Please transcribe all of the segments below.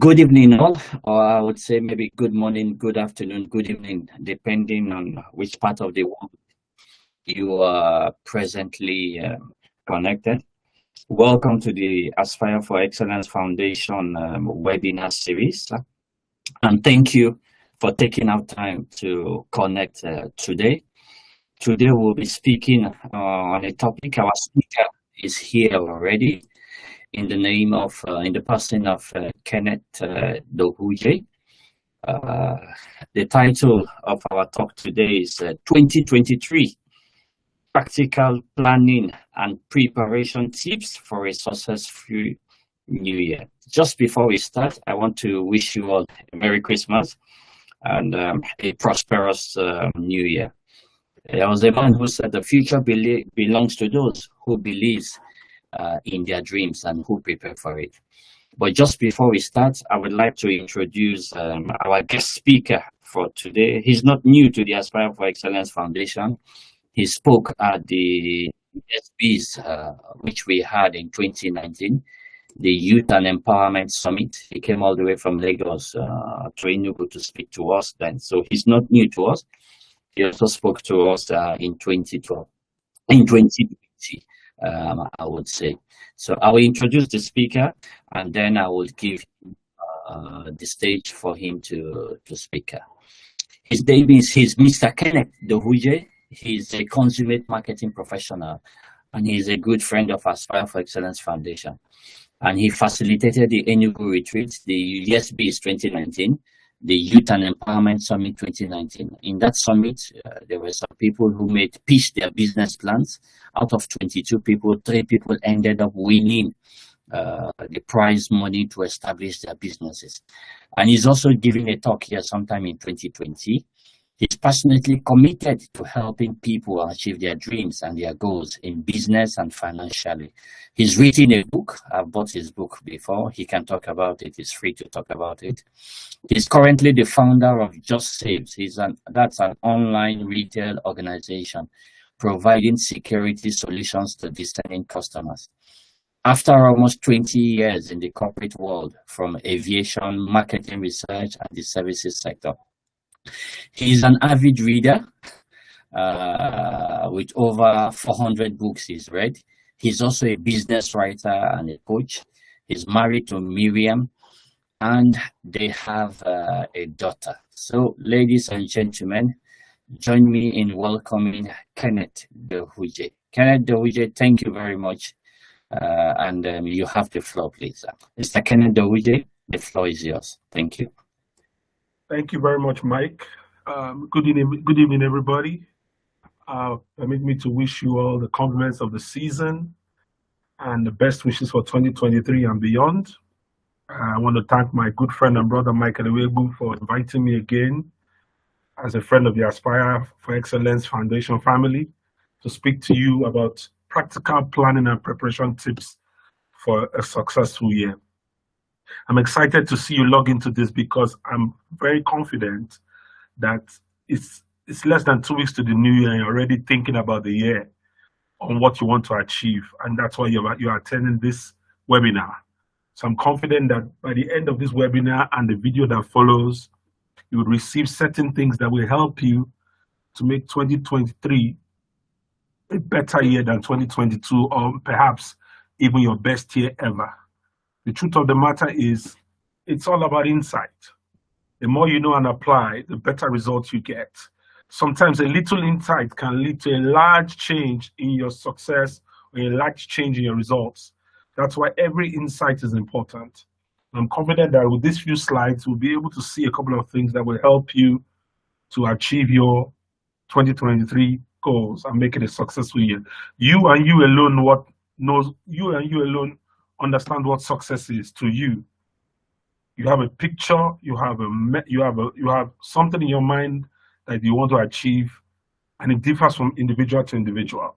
Good evening, all, or I would say maybe good morning, good afternoon, good evening, depending on which part of the world you are presently connected. Welcome to the Aspire for Excellence Foundation webinar series. And thank you for taking out time to connect today. Today we'll be speaking on a topic. Our speaker is here already in the person of Kenneth Do. The title of our talk today is 2023 Practical Planning and Preparation Tips for a Successful New Year. Just before we start, I want to wish you all a Merry Christmas and a prosperous New Year. There was a man who said the future belongs to those who believe in their dreams and who prepare for it. But just before we start, I would like to introduce our guest speaker for today. He's not new to the Aspire for Excellence Foundation. He spoke at the SBs, which we had in 2019, the Youth and Empowerment Summit. He came all the way from Lagos to Enugu to speak to us then. So he's not new to us. He also spoke to us in 2012, in 2020. I would say. So I will introduce the speaker and then I will give the stage for him to speak. His name is Mr. Kenneth Do. He's a consummate marketing professional and he's a good friend of Aspire for Excellence Foundation. And he facilitated the Enugu retreat, the USBs 2019, the Youth and Empowerment Summit 2019. In that summit, there were some people who pitched their business plans. Out of 22 people, 3 people ended up winning the prize money to establish their businesses. And he's also giving a talk here sometime in 2020. He's passionately committed to helping people achieve their dreams and their goals in business and financially. He's written a book. I've bought his book before. He can talk about it. He's free to talk about it. He's currently the founder of Just Saves. That's an online retail organization providing security solutions to discerning customers. After almost 20 years in the corporate world, from aviation, marketing research, and the services sector, he's an avid reader with over 400 books he's read. He's also a business writer and a coach. He's married to Miriam, and they have a daughter. So, ladies and gentlemen, join me in welcoming Kenneth Do. Kenneth Do, thank you very much. And you have the floor, please. Mr. Kenneth Do, the floor is yours. Thank you. Thank you very much, Mike. Good evening, everybody. Permit me to wish you all the compliments of the season and the best wishes for 2023 and beyond. I want to thank my good friend and brother, Michael Ewebu, for inviting me again as a friend of the Aspire for Excellence Foundation family to speak to you about practical planning and preparation tips for a successful year. I'm excited to see you log into this because I'm very confident that it's less than 2 weeks to the new year and you're already thinking about the year on what you want to achieve. And that's why you're attending this webinar. So I'm confident that by the end of this webinar and the video that follows, you will receive certain things that will help you to make 2023 a better year than 2022, or perhaps even your best year ever. The truth of the matter is, it's all about insight. The more you know and apply, the better results you get. Sometimes a little insight can lead to a large change in your success or a large change in your results. That's why every insight is important. I'm confident that with these few slides, we'll be able to see a couple of things that will help you to achieve your 2023 goals and make it a successful year. You alone understand what success is to you. You have a picture, you have something in your mind that you want to achieve, and it differs from individual to individual.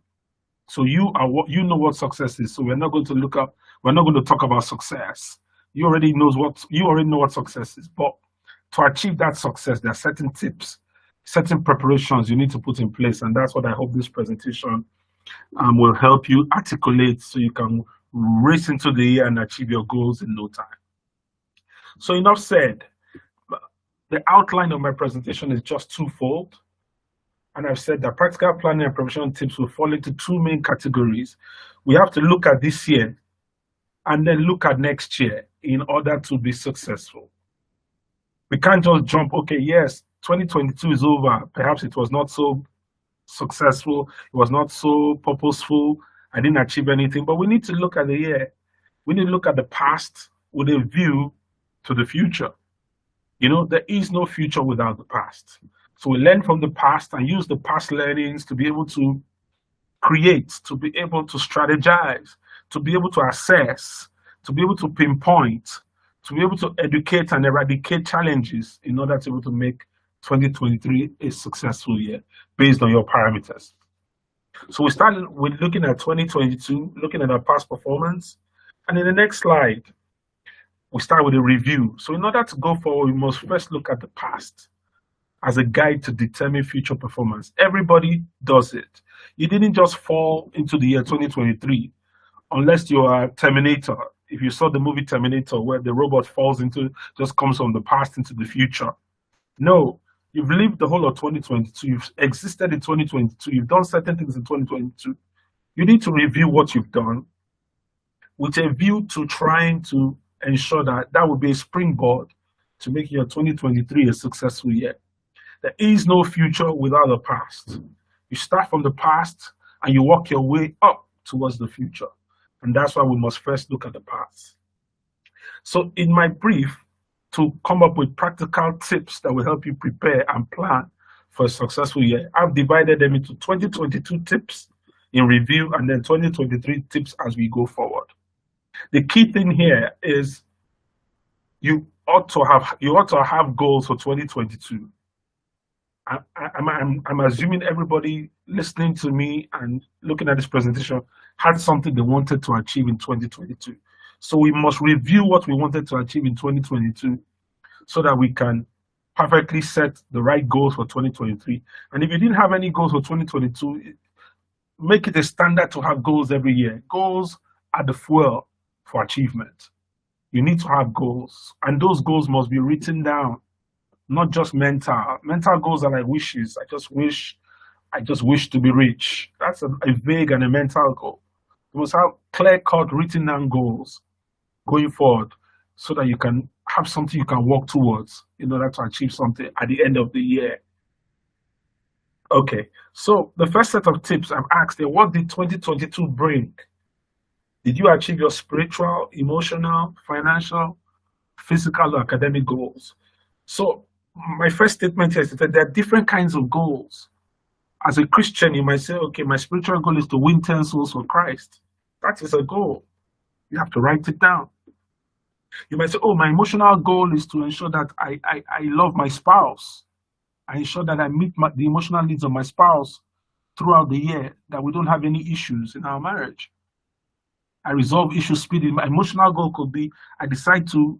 So you know what success is. So we're not going to talk about success. You already know what success is. But to achieve that success, there are certain tips, certain preparations you need to put in place, and that's what I hope this presentation will help you articulate so you can race into the year and achieve your goals in no time. So enough said. The outline of my presentation is just twofold. And I've said that practical planning and preparation tips will fall into two main categories. We have to look at this year and then look at next year in order to be successful. We can't just jump, okay, yes, 2022 is over. Perhaps it was not so successful. It was not so purposeful. I didn't achieve anything, but we need to look at the year. We need to look at the past with a view to the future. You know, there is no future without the past. So we learn from the past and use the past learnings to be able to create, to be able to strategize, to be able to assess, to be able to pinpoint, to be able to educate and eradicate challenges in order to be able to make 2023 a successful year based on your parameters. So we started with looking at 2022, looking at our past performance. And in the next slide, we start with a review. So in order to go forward, we must first look at the past as a guide to determine future performance. Everybody does it. You didn't just fall into the year 2023 unless you are Terminator. If you saw the movie Terminator, where the robot falls into, just comes from the past into the future. No, you've lived the whole of 2022. You've existed in 2022. You've done certain things in 2022. You need to review what you've done with a view to trying to ensure that that will be a springboard to make your 2023 a successful year. There is no future without the past. You start from the past and you work your way up towards the future. And that's why we must first look at the past. So in my brief, to come up with practical tips that will help you prepare and plan for a successful year, I've divided them into 2022 tips in review and then 2023 tips as we go forward. The key thing here is you ought to have goals for 2022. I'm assuming everybody listening to me and looking at this presentation had something they wanted to achieve in 2022. So we must review what we wanted to achieve in 2022 so that we can perfectly set the right goals for 2023. And if you didn't have any goals for 2022, make it a standard to have goals every year. Goals are the fuel for achievement. You need to have goals, and those goals must be written down, not just mental. Mental goals are like wishes. I just wish to be rich. That's a vague and a mental goal. You must have clear-cut written down goals going forward so that you can have something you can work towards in order to achieve something at the end of the year. Okay, so the first set of tips I've asked you, what did 2022 bring? Did you achieve your spiritual, emotional, financial, physical, or academic goals? So my first statement here is that there are different kinds of goals. As a Christian, you might say, okay, my spiritual goal is to win 10 souls for Christ. That is a goal. You have to write it down. You might say, oh, my emotional goal is to ensure that I love my spouse. I ensure that I meet the emotional needs of my spouse throughout the year, that we don't have any issues in our marriage. I resolve issues speedily. My emotional goal could be I decide to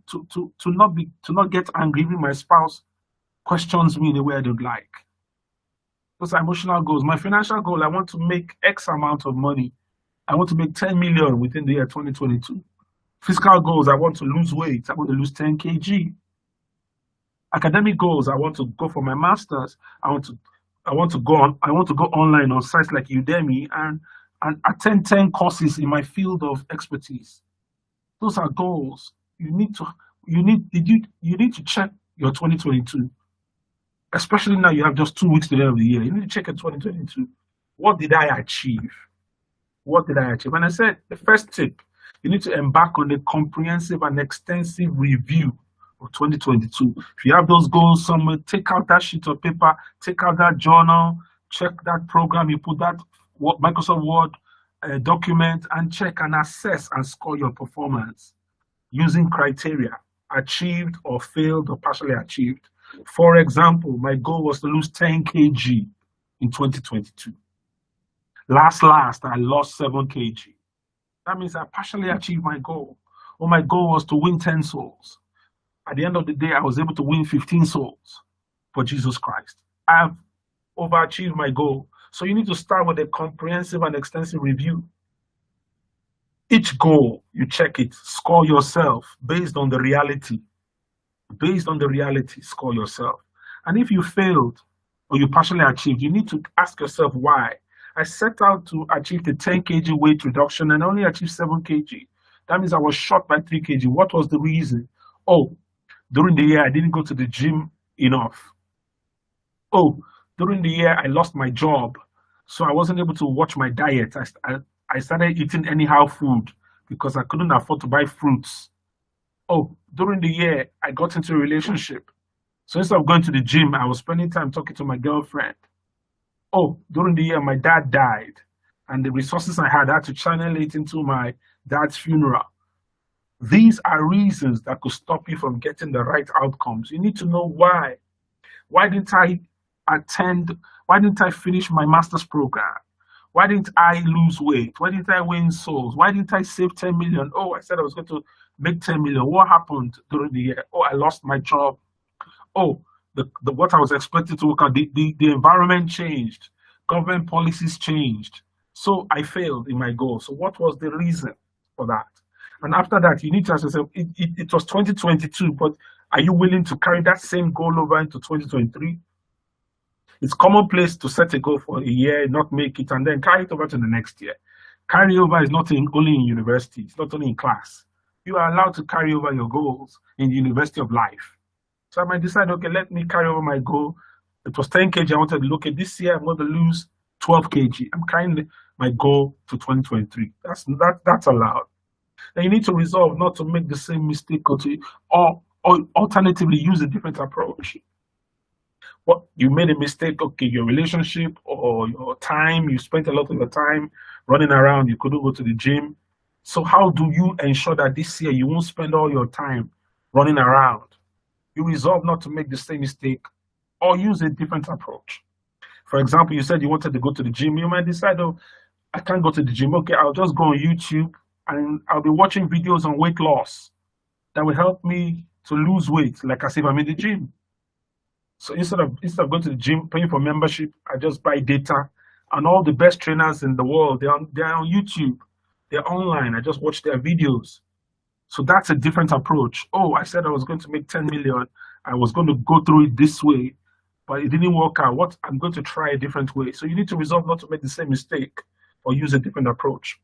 not get angry when my spouse questions me in a way I don't like. Those are emotional goals. My financial goal, I want to make X amount of money. I want to make 10 million within the year 2022. Physical goals, I want to lose weight. I want to lose 10 kg. Academic goals, I want to go for my master's. I want to go online on sites like Udemy and attend 10 courses in my field of expertise. Those are goals. You need to check your 2022. Especially now you have just 2 weeks to the end of the year. You need to check your 2022. What did I achieve? What did I achieve? And I said the first tip, you need to embark on a comprehensive and extensive review of 2022. If you have those goals somewhere, take out that sheet of paper, take out that journal, check that program, you put that Microsoft Word document and check and assess and score your performance using criteria, achieved or failed or partially achieved. For example, my goal was to lose 10 kg in 2022. Last, I lost 7 kg. That means I partially achieved my goal. Or my goal was to win 10 souls. At the end of the day, I was able to win 15 souls for Jesus Christ. I've overachieved my goal. So you need to start with a comprehensive and extensive review. Each goal, you check it, score yourself based on the reality. based on the reality, score yourself. And if you failed or you partially achieved, you need to ask yourself why. I set out to achieve the 10 kg weight reduction and only achieved 7 kg. That means I was short by 3 kg. What was the reason? Oh, during the year, I didn't go to the gym enough. Oh, during the year, I lost my job, so I wasn't able to watch my diet. I started eating anyhow food because I couldn't afford to buy fruits. Oh, during the year, I got into a relationship. So instead of going to the gym, I was spending time talking to my girlfriend. Oh, during the year, my dad died, and the resources I had to channel it into my dad's funeral. These are reasons that could stop you from getting the right outcomes. You need to know why. Why didn't I attend? Why didn't I finish my master's program? Why didn't I lose weight? Why didn't I win souls? Why didn't I save 10 million? Oh, I said I was going to make 10 million. What happened during the year? Oh, I lost my job. Oh, the what I was expected to work on, the environment changed. Government policies changed. So I failed in my goal. So what was the reason for that? And after that, you need to ask yourself, it was 2022, but are you willing to carry that same goal over into 2023? It's commonplace to set a goal for a year, not make it, and then carry it over to the next year. Carry over is not only in university, it's not only in class. You are allowed to carry over your goals in the university of life. So I might decide, okay, let me carry over my goal. It was 10 kg I wanted to look at. This year, I'm going to lose 12 kg. I'm carrying my goal to 2023. That's allowed. Then you need to resolve not to make the same mistake or alternatively use a different approach. What you made a mistake, okay, your relationship or your time, you spent a lot of your time running around, you couldn't go to the gym. So how do you ensure that this year you won't spend all your time running around? You resolve not to make the same mistake or use a different approach. For example, you said you wanted to go to the gym. You might decide, oh, I can't go to the gym. Okay, I'll just go on YouTube and I'll be watching videos on weight loss that will help me to lose weight, like as if I'm in the gym. So instead of going to the gym, paying for membership, I just buy data. And all the best trainers in the world, they're on YouTube. They're online. I just watch their videos. So that's a different approach. Oh, I said I was going to make 10 million. I was going to go through it this way, but it didn't work out. I'm going to try a different way. So you need to resolve not to make the same mistake or use a different approach.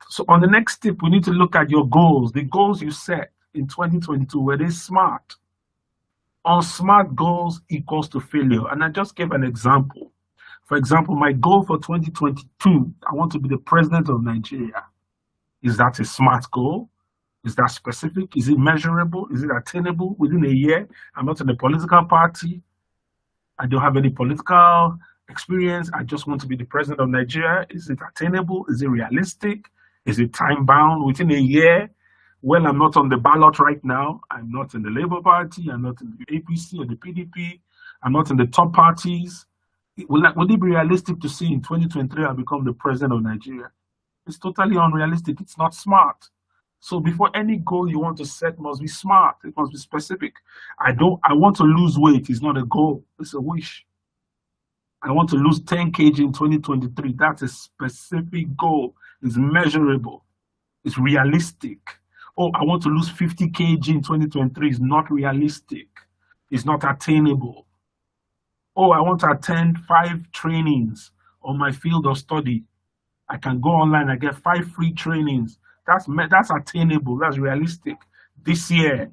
So on the next step, we need to look at your goals. The goals you set in 2022, were they smart? Unsmart goals equals to failure. And I just gave an example. For example, my goal for 2022, I want to be the president of Nigeria. Is that a smart goal? Is that specific? Is it measurable? Is it attainable within a year? I'm not in a political party. I don't have any political experience. I just want to be the president of Nigeria. Is it attainable? Is it realistic? Is it time bound within a year? Well, I'm not on the ballot right now. I'm not in the Labour Party. I'm not in the APC or the PDP. I'm not in the top parties. Will it be realistic to see in 2023 I'll become the president of Nigeria? It's totally unrealistic. It's not smart. So before any goal you want to set must be smart. It must be specific. I want to lose weight. It's not a goal. It's a wish. I want to lose 10 kg in 2023. That's a specific goal. It's measurable. It's realistic. Oh, I want to lose 50 kg in 2023. It's not realistic. It's not attainable. Oh, I want to attend 5 trainings on my field of study. I can go online. I get 5 free trainings. That's attainable. That's realistic. This year,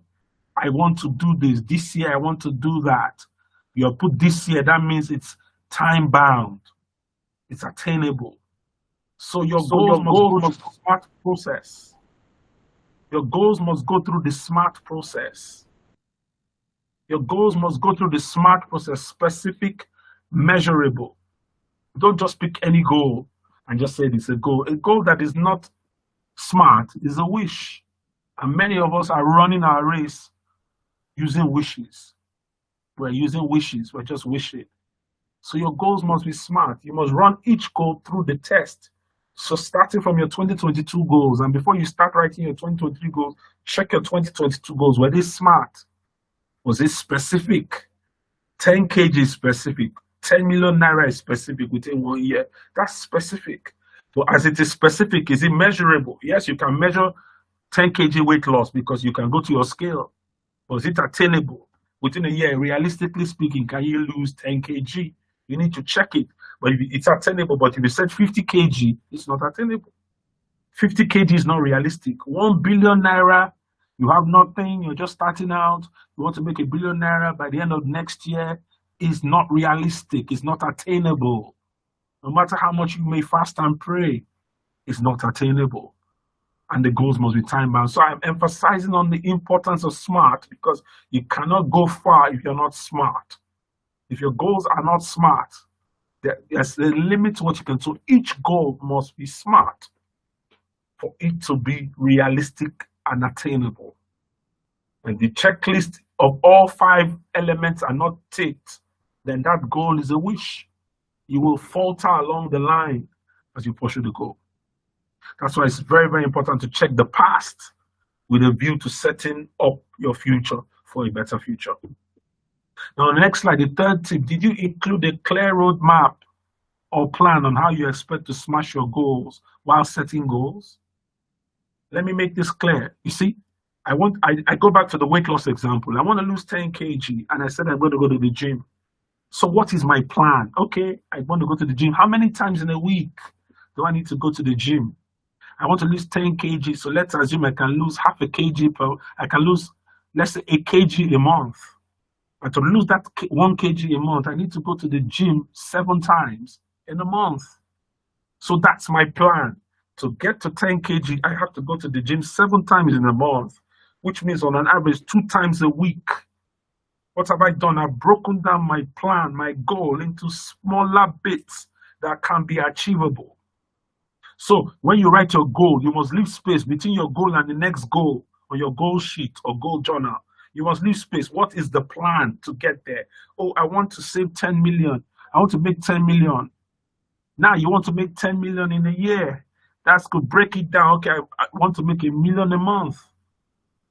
I want to do this. This year, I want to do that. You put this year, that means it's time bound. It's attainable. So your goals must go through the smart process. Your goals must go through the smart process. Your goals must go through the smart process, specific, measurable. Don't just pick any goal and just say it's a goal. A goal that is not smart is a wish. And many of us are running our race using wishes. We're using wishes, we're just wishing. So your goals must be smart. You must run each goal through the test. So starting from your 2022 goals, and before you start writing your 2023 goals, check your 2022 goals. Were they smart? Was it specific? 10 kg is specific. 10 million naira is specific within 1 year. That's specific. So as it is specific, is it measurable? Yes, you can measure 10 kg weight loss because you can go to your scale. Was it attainable? Within a year, realistically speaking, can you lose 10 kg? You need to check it. But if it's attainable, but if you said 50 kg, it's not attainable. 50 kg is not realistic. 1 billion naira, you have nothing, you're just starting out, you want to make 1 billion naira by the end of next year, is not realistic, it's not attainable. No matter how much you may fast and pray, it's not attainable. And the goals must be time bound. So I'm emphasizing on the importance of SMART, because you cannot go far if you're not smart. If your goals are not smart, there's a limit to what you can do. Each goal must be smart for it to be realistic and attainable. And the checklist of all 5 elements are not ticked, then that goal is a wish. You will falter along the line as you pursue the goal. That's why it's very, very important to check the past with a view to setting up your future for a better future. Now, on the next slide, the third tip, did you include a clear roadmap or plan on how you expect to smash your goals while setting goals? Let me make this clear. You see, I go back to the weight loss example. I want to lose 10 kg, and I said I'm going to go to the gym. So what is my plan? Okay, I want to go to the gym. How many times in a week do I need to go to the gym? I want to lose 10 kg, so let's assume I can lose half a kg I can lose, let's say, 1 kg a month. And to lose that 1 kg a month, I need to go to the gym 7 times in a month. So that's my plan. To get to 10 kg, I have to go to the gym 7 times in a month, which means on an average 2 times a week. What have I done? I've broken down my plan, my goal, into smaller bits that can be achievable. So when you write your goal, you must leave space between your goal and the next goal on your goal sheet or goal journal. You must leave space. What is the plan to get there? Oh, I want to save 10 million. I want to make 10 million. Now you want to make 10 million in a year. That's good. Break it down. Okay, I want to make 1 million a month.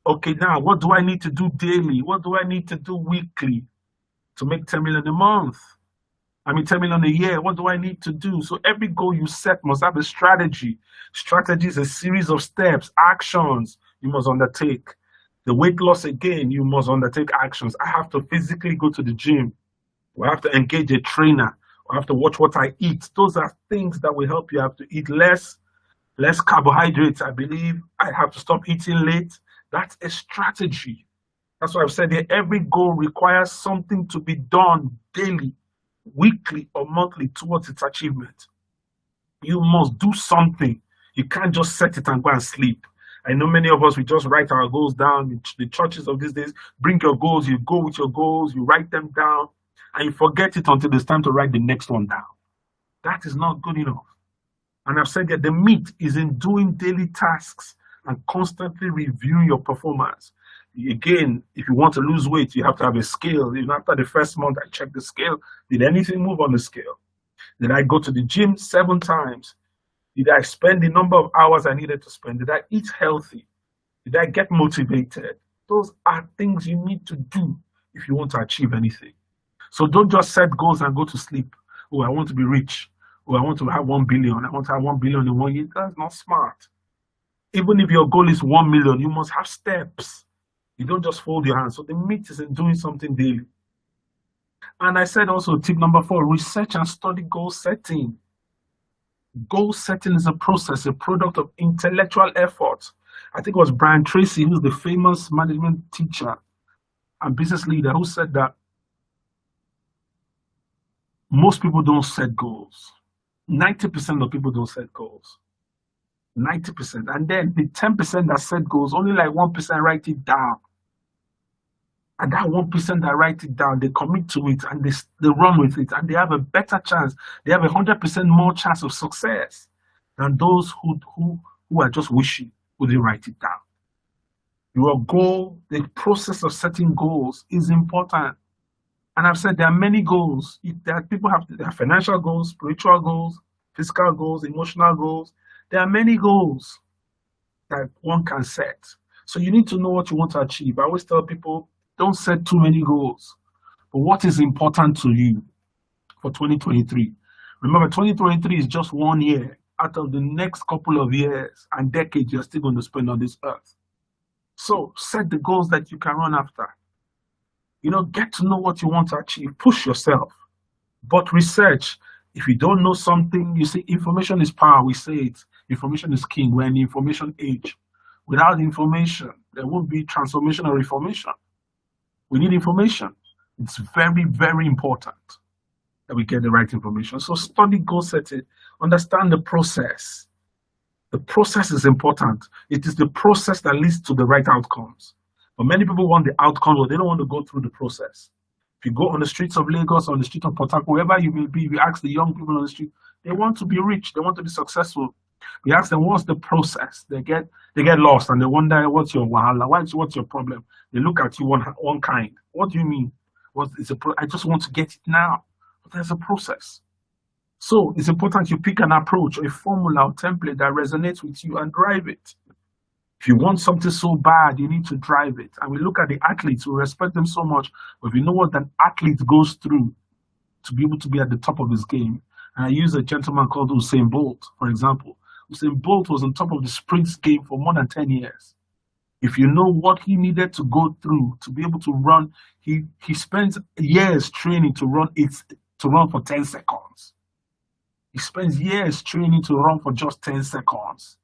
Okay, now what do I need to do daily? What do I need to do weekly to make 10 million a month? 10 million a year. What do I need to do? So every goal you set must have a strategy. Strategy is a series of steps, actions you must undertake. The weight loss, again, you must undertake actions. I have to physically go to the gym. I have to engage a trainer. I have to watch what I eat. Those are things that will help you. I have to eat less carbohydrates, I believe. I have to stop eating late. That's a strategy. That's why I've said here, every goal requires something to be done daily, weekly, or monthly towards its achievement. You must do something. You can't just set it and go and sleep. I know many of us, we just write our goals down. The churches of these days, bring your goals, you go with your goals, you write them down, and you forget it until it's time to write the next one down. That is not good enough. And I've said that the meat is in doing daily tasks and constantly reviewing your performance. Again, if you want to lose weight, you have to have a scale. Even after the first month, I checked the scale. Did anything move on the scale? Did I go to the gym 7 times? Did I spend the number of hours I needed to spend? Did I eat healthy? Did I get motivated? Those are things you need to do if you want to achieve anything. So don't just set goals and go to sleep. Oh, I want to be rich. Oh, I want to have 1 billion. I want to have 1 billion in 1 year. That's not smart. Even if your goal is 1 million, you must have steps. You don't just fold your hands. So the meat is in doing something daily. And I said also, tip number 4, research and study goal setting. Goal setting is a process, a product of intellectual effort. I think it was Brian Tracy, who's the famous management teacher and business leader, who said that most people don't set goals. 90% of people don't set goals. 90%. And then the 10% that set goals, only like 1% write it down. And that 1% that write it down, they commit to it and they run with it, and they have a better chance. They have 100% more chance of success than those who are just wishing, who didn't write it down. Your goal, the process of setting goals is important. And I've said there are many goals. People have their financial goals, spiritual goals, physical goals, emotional goals. There are many goals that one can set. So you need to know what you want to achieve. I always tell people, don't set too many goals. But what is important to you for 2023? Remember, 2023 is just 1 year out of the next couple of years and decades you're still going to spend on this earth. So set the goals that you can run after. Get to know what you want to achieve. Push yourself. But research. If you don't know something, you see, information is power. We say it. Information is king. We're in the information age. Without information, there won't be transformation or reformation. We need information. It's very, very important that we get the right information. So study goal setting. Understand the process. The process is important. It is the process that leads to the right outcomes. But many people want the outcome, but they don't want to go through the process. If you go on the streets of Lagos, on the street of Port Harcourt, wherever you may be, if you ask the young people on the street, they want to be rich, they want to be successful. We ask them, what's the process? They get lost and they wonder, what's your wahala? What's your problem? They look at you one kind. What do you mean? I just want to get it now. But there's a process. So it's important you pick an approach or a formula or template that resonates with you and drive it. If you want something so bad, you need to drive it. And we look at the athletes, we respect them so much. But if you know what an athlete goes through to be able to be at the top of his game, and I use a gentleman called Usain Bolt, for example. Usain Bolt was on top of the sprints game for more than 10 years. If you know what he needed to go through to be able to run, he spends years training to run for 10 seconds. He spends years training to run for just 10 seconds.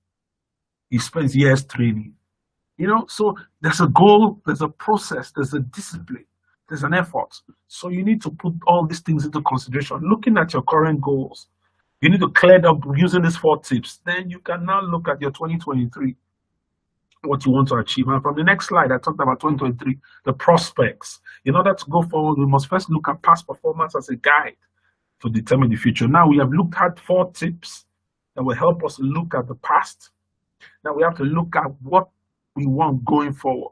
He spends years training. So there's a goal, there's a process, there's a discipline, there's an effort. So you need to put all these things into consideration. Looking at your current goals, you need to clear up using these 4 tips. Then you can now look at your 2023, what you want to achieve. And from the next slide, I talked about 2023, the prospects. In order to go forward, we must first look at past performance as a guide to determine the future. Now we have looked at 4 tips that will help us look at the past. Now we have to look at what we want going forward.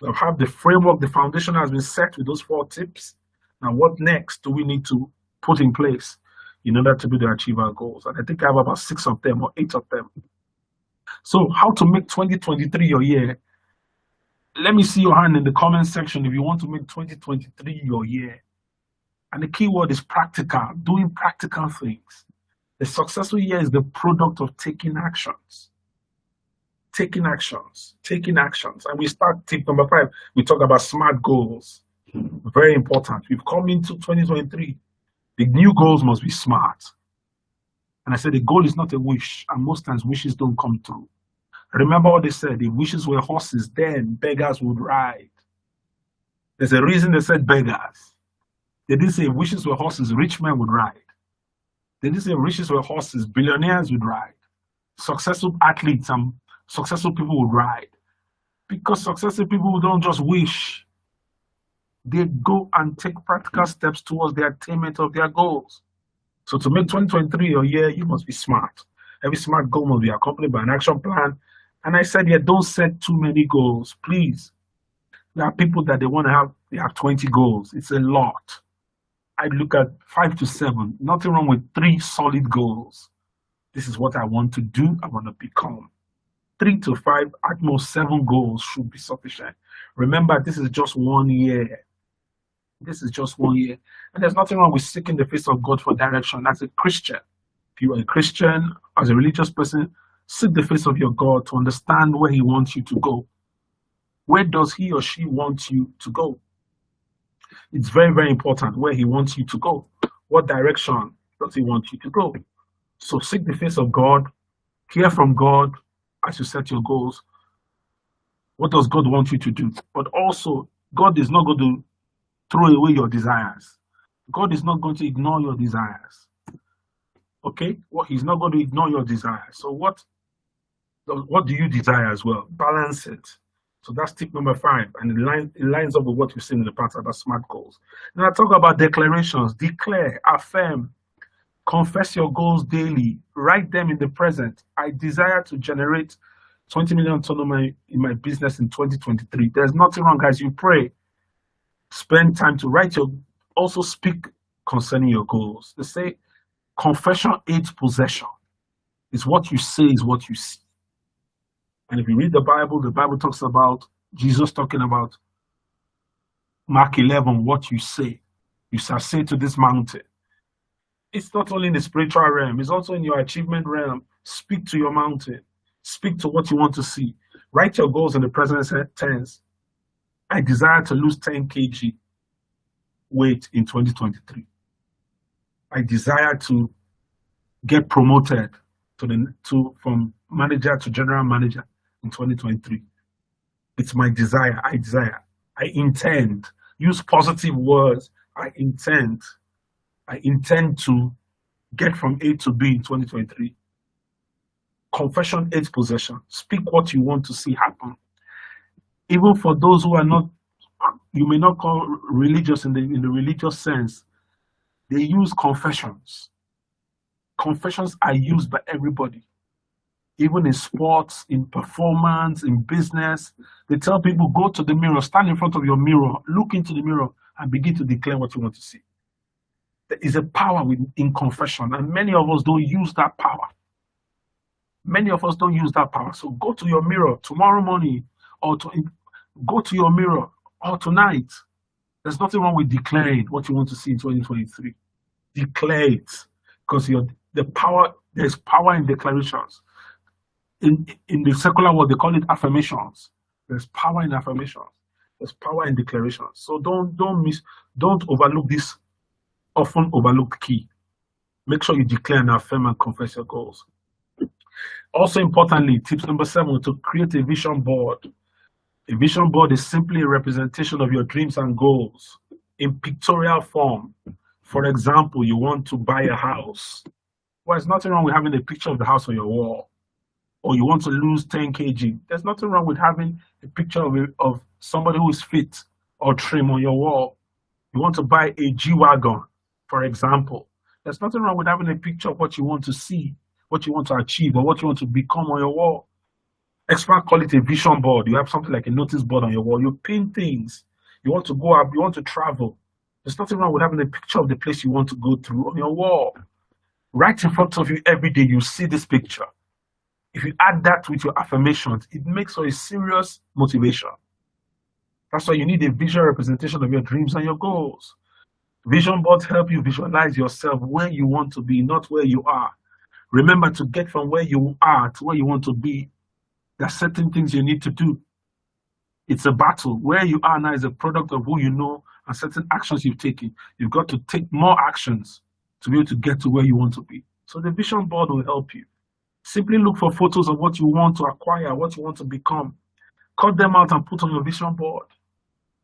We have the framework, the foundation has been set with those 4 tips. Now what next do we need to put in place in order to be able to achieve our goals? And I think I have about 6 of them or 8 of them. So how to make 2023 your year? Let me see your hand in the comment section if you want to make 2023 your year. And the key word is practical, doing practical things. The successful year is the product of taking actions. Taking actions. And we start tip number 5. We talk about SMART goals. Very important. We've come into 2023. The new goals must be SMART. And I said the goal is not a wish. And most times wishes don't come true. Remember what they said. If wishes were horses, then beggars would ride. There's a reason they said beggars. They didn't say if wishes were horses, rich men would ride. They didn't say if wishes were horses, billionaires would ride. Successful athletes and successful people would ride. Because successful people don't just wish. They go and take practical steps towards the attainment of their goals. So to make 2023 your year, you must be smart. Every SMART goal must be accompanied by an action plan. And I said, don't set too many goals, please. There are people that they have 20 goals. It's a lot. I look at 5 to 7. Nothing wrong with 3 solid goals. This is what I want to do. I want to become. 3 to 5, at most 7 goals should be sufficient. Remember, this is just 1 year. This is just 1 year. And there's nothing wrong with seeking the face of God for direction. As a Christian, if you are a Christian, as a religious person, seek the face of your God to understand where he wants you to go. Where does he or she want you to go? It's very, very important where he wants you to go. What direction does he want you to go? So seek the face of God, hear from God as you set your goals. What does God want you to do? But also, God is not going to throw away your desires. God is not going to ignore your desires. Okay? Well, he's not going to ignore your desires. So what do you desire as well? Balance it. So that's tip number 5. And it lines up with what we've seen in the past about SMART goals. Now I talk about declarations. Declare, affirm, confess your goals daily. Write them in the present. I desire to generate 20 million turnover in my business in 2023. There's nothing wrong, guys. You pray. Spend time to write also speak concerning your goals. They say confession aids possession. It's what you say is what you see. And if you read the Bible talks about Jesus talking about Mark 11, what you say. You shall say to this mountain. It's not only in the spiritual realm, it's also in your achievement realm. Speak to your mountain. Speak to what you want to see. Write your goals in the present tense. I desire to lose 10 kg weight in 2023. I desire to get promoted from manager to general manager in 2023. It's my desire. I desire. I intend. Use positive words. I intend. I intend to get from A to B in 2023. Confession aids possession. Speak what you want to see happen. Even for those who are not, you may not call religious in the religious sense, they use confessions. Confessions are used by everybody. Even in sports, in performance, in business, they tell people, go to the mirror, stand in front of your mirror, look into the mirror, and begin to declare what you want to see. There is a power in confession, and many of us don't use that power. Many of us don't use that power. So go to your mirror tomorrow morning, or go to your mirror, or tonight. There's nothing wrong with declaring what you want to see in 2023. Declare it, because there's power in declarations. In the secular world, they call it affirmations. There's power in affirmations. There's power in declarations. So don't overlook this often overlooked key. Make sure you declare and affirm and confess your goals. Also importantly, tips number 7, to create a vision board. A vision board is simply a representation of your dreams and goals in pictorial form. For example, you want to buy a house. Well, there's nothing wrong with having a picture of the house on your wall. Or you want to lose 10 kg. There's nothing wrong with having a picture of somebody who is fit or trim on your wall. You want to buy a G-Wagon, for example. There's nothing wrong with having a picture of what you want to see, what you want to achieve, or what you want to become on your wall. Experts call it a vision board. You have something like a notice board on your wall. You pin things. You want to go up, you want to travel. There's nothing wrong with having a picture of the place you want to go through on your wall. Right in front of you every day, you see this picture. If you add that with your affirmations, it makes for a serious motivation. That's why you need a visual representation of your dreams and your goals. Vision boards help you visualize yourself where you want to be, not where you are. Remember, to get from where you are to where you want to be, there are certain things you need to do. It's a battle. Where you are now is a product of who you know and certain actions you've taken. You've got to take more actions to be able to get to where you want to be. So the vision board will help you. Simply look for photos of what you want to acquire, what you want to become. Cut them out and put on your vision board.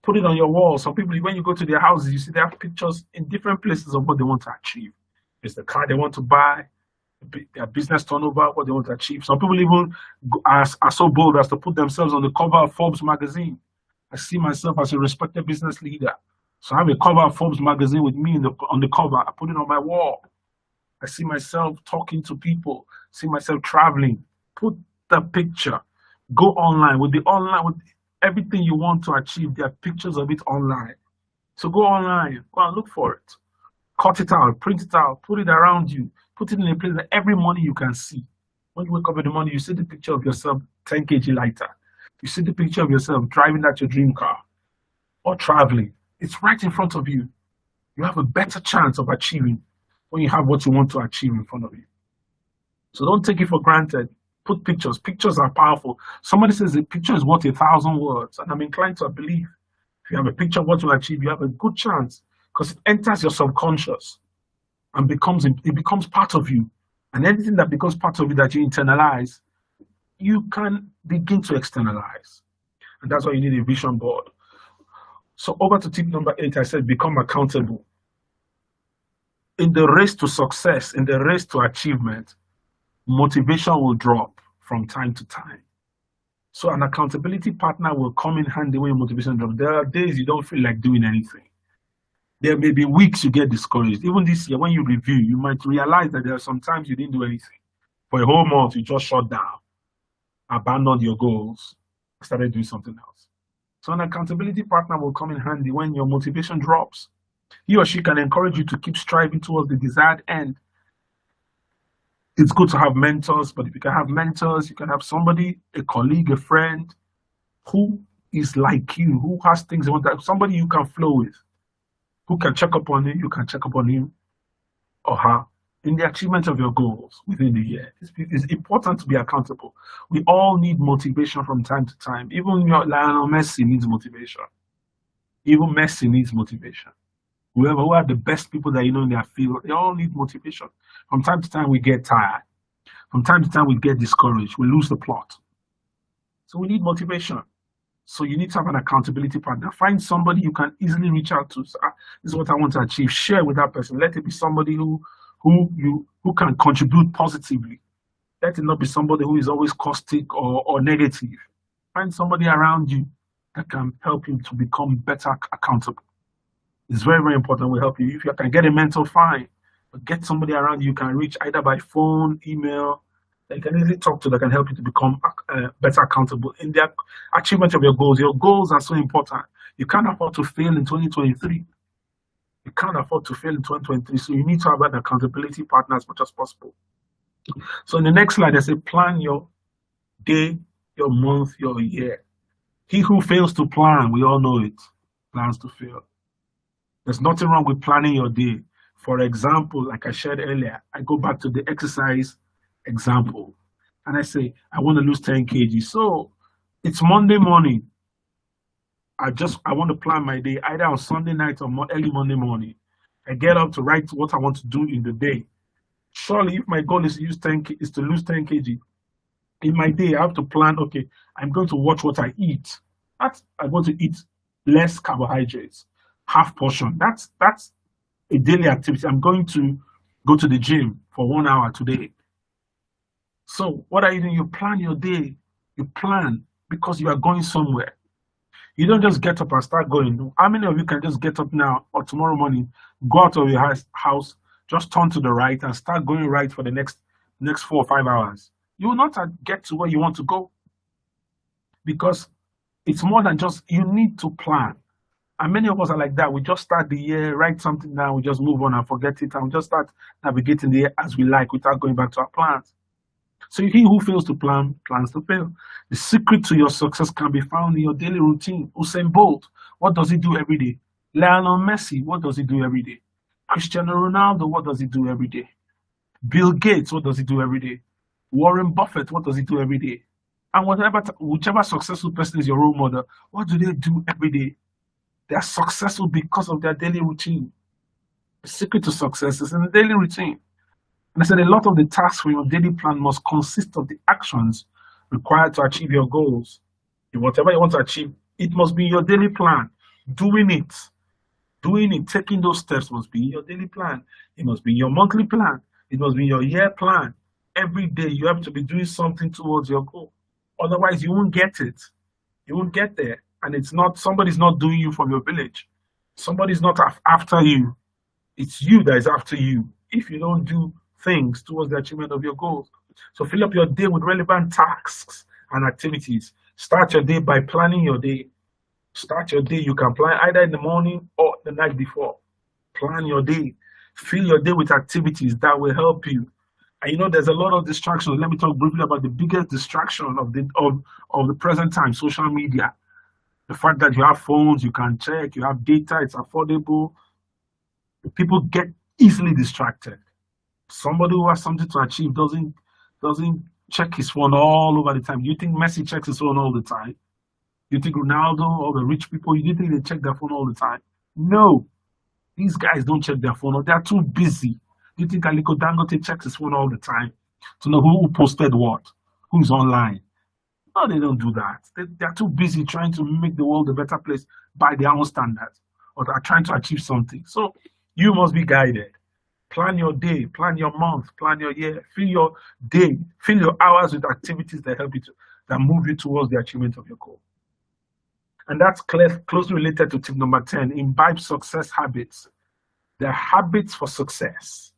Put it on your wall. Some people, when you go to their houses, you see they have pictures in different places of what they want to achieve. It's the car they want to buy, their business turnover, what they want to achieve. Some people even are so bold as to put themselves on the cover of Forbes magazine. I see myself as a respected business leader. So I have a cover of Forbes magazine with me on the cover. I put it on my wall. I see myself talking to people, see myself traveling. Put the picture. Go online. With everything you want to achieve, there are pictures of it online. So go online, go and look for it. Cut it out, print it out, put it around you, put it in a place that every morning you can see. When you wake up in the morning, you see the picture of yourself 10 kg lighter. You see the picture of yourself driving that your dream car or traveling. It's right in front of you. You have a better chance of achieving when you have what you want to achieve in front of you. So don't take it for granted. Put pictures. Pictures are powerful. Somebody says a picture is worth 1,000 words, and I'm inclined to believe if you have a picture of what you achieve, you have a good chance, because it enters your subconscious and it becomes part of you. And anything that becomes part of you that you internalize, you can begin to externalize. And that's why you need a vision board. So over to tip number 8, I said become accountable. In the race to success, in the race to achievement, motivation will drop from time to time. So an accountability partner will come in handy when your motivation drops. There are days you don't feel like doing anything. There may be weeks you get discouraged. Even this year, when you review, you might realize that there are some times you didn't do anything. For a whole month, you just shut down, abandoned your goals, started doing something else. So an accountability partner will come in handy when your motivation drops. He or she can encourage you to keep striving towards the desired end. It's good to have mentors, but if you can have mentors, you can have somebody, a colleague, a friend, who is like you, who has things you want to have, somebody you can flow with, who can check up on you can check up on him or her, in the achievement of your goals within the year. It's important to be accountable. We all need motivation from time to time. Even Lionel Messi needs motivation. Even Messi needs motivation. Who are the best people that you know in their field, they all need motivation. From time to time, we get tired. From time to time, we get discouraged. We lose the plot. So we need motivation. So you need to have an accountability partner. Find somebody you can easily reach out to. So, this is what I want to achieve. Share with that person. Let it be somebody who can contribute positively. Let it not be somebody who is always caustic or negative. Find somebody around you that can help you to become better accountable. It's very, very important. Will help you. If you can get a mentor, fine. But get somebody around you can reach either by phone, email. That you can easily talk to that can help you to become better accountable in the achievement of your goals. Your goals are so important. You can't afford to fail in 2023. You can't afford to fail in 2023. So you need to have an accountability partner as much as possible. So in the next slide, I say plan your day, your month, your year. He who fails to plan, we all know it, plans to fail. There's nothing wrong with planning your day. For example, like I shared earlier, I go back to the exercise example and I say, I want to lose 10 kg. So it's Monday morning. I want to plan my day either on Sunday night or early Monday morning. I get up to write what I want to do in the day. Surely, if my goal is to lose 10 kg, in my day, I have to plan, okay, I'm going to watch what I eat. I want to eat less carbohydrates, half portion. That's a daily activity. I'm going to go to the gym for 1 hour today. So what are you doing? You plan your day. You plan because you are going somewhere. You don't just get up and start going. How many of you can just get up now or tomorrow morning, go out of your house, just turn to the right and start going right for the next 4 or 5 hours? You will not get to where you want to go because it's more than just, you need to plan. And many of us are like that. We just start the year, write something down, we just move on and forget it, and we just start navigating the year as we like without going back to our plans. So he who fails to plan, plans to fail. The secret to your success can be found in your daily routine. Usain Bolt, what does he do every day? Lionel Messi, what does he do every day? Cristiano Ronaldo, what does he do every day? Bill Gates, what does he do every day? Warren Buffett, what does he do every day? And whichever successful person is your role model, what do they do every day? They are successful because of their daily routine. The secret to success is in the daily routine. And I said a lot of the tasks for your daily plan must consist of the actions required to achieve your goals. In whatever you want to achieve, it must be your daily plan. Doing it, taking those steps must be your daily plan. It must be your monthly plan. It must be your year plan. Every day you have to be doing something towards your goal. Otherwise, you won't get it. You won't get there. And it's not, somebody's not doing you from your village. Somebody's not after you. It's you that is after you if you don't do things towards the achievement of your goals. So fill up your day with relevant tasks and activities. Start your day by planning your day. Start your day. You can plan either in the morning or the night before. Plan your day. Fill your day with activities that will help you. And you know, there's a lot of distractions. Let me talk briefly about the biggest distraction of the present time, social media. The fact that you have phones, you can check, you have data, it's affordable. People get easily distracted. Somebody who has something to achieve doesn't check his phone all over the time. Do you think Messi checks his phone all the time? Do you think Ronaldo, all the rich people, you think they check their phone all the time? No. These guys don't check their phone, or they're too busy. Do you think Aliko Dangote checks his phone all the time to know who posted what, who's online? No, they don't do that. They're too busy trying to make the world a better place by their own standards, or they're trying to achieve something. So you must be guided. Plan your day, plan your month, plan your year. Fill your day, fill your hours with activities that help you that move you towards the achievement of your goal. And that's closely related to tip number 10, imbibe success habits. They're habits for success.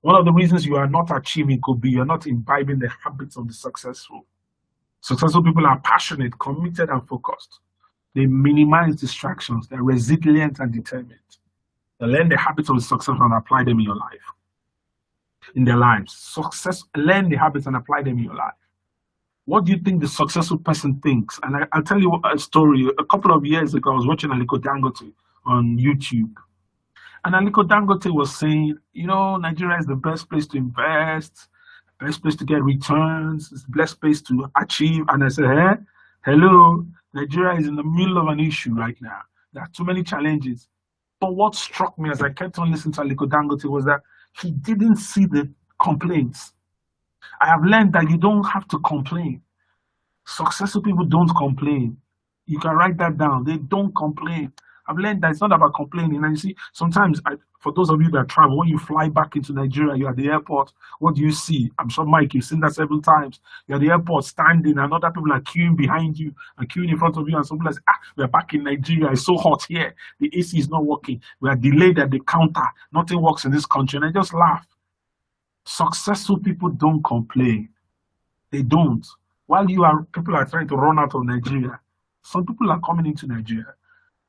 One of the reasons you are not achieving could be you're not imbibing the habits of the successful. Successful people are passionate, committed, and focused. They minimize distractions. They're resilient and determined. They learn the habits of the successful and apply them in your life, in their lives. Learn the habits and apply them in your life. What do you think the successful person thinks? And I'll tell you a story. A couple of years ago, I was watching Aliko Dangote on YouTube. And Aliko Dangote was saying, Nigeria is the best place to invest, best place to get returns, it's the best place to achieve. And I said, hello, Nigeria is in the middle of an issue right now. There are too many challenges. But what struck me as I kept on listening to Aliko Dangote was that he didn't see the complaints. I have learned that you don't have to complain. Successful people don't complain. You can write that down. They don't complain. I've learned that it's not about complaining. And you see, sometimes, for those of you that travel, when you fly back into Nigeria, you're at the airport, what do you see? I'm sure, Mike, you've seen that several times. You're at the airport standing, and other people are queuing behind you and queuing in front of you, and somebody says, we're back in Nigeria. It's so hot here. The AC is not working. We are delayed at the counter. Nothing works in this country. And I just laugh. Successful people don't complain. They don't. While people are trying to run out of Nigeria, some people are coming into Nigeria.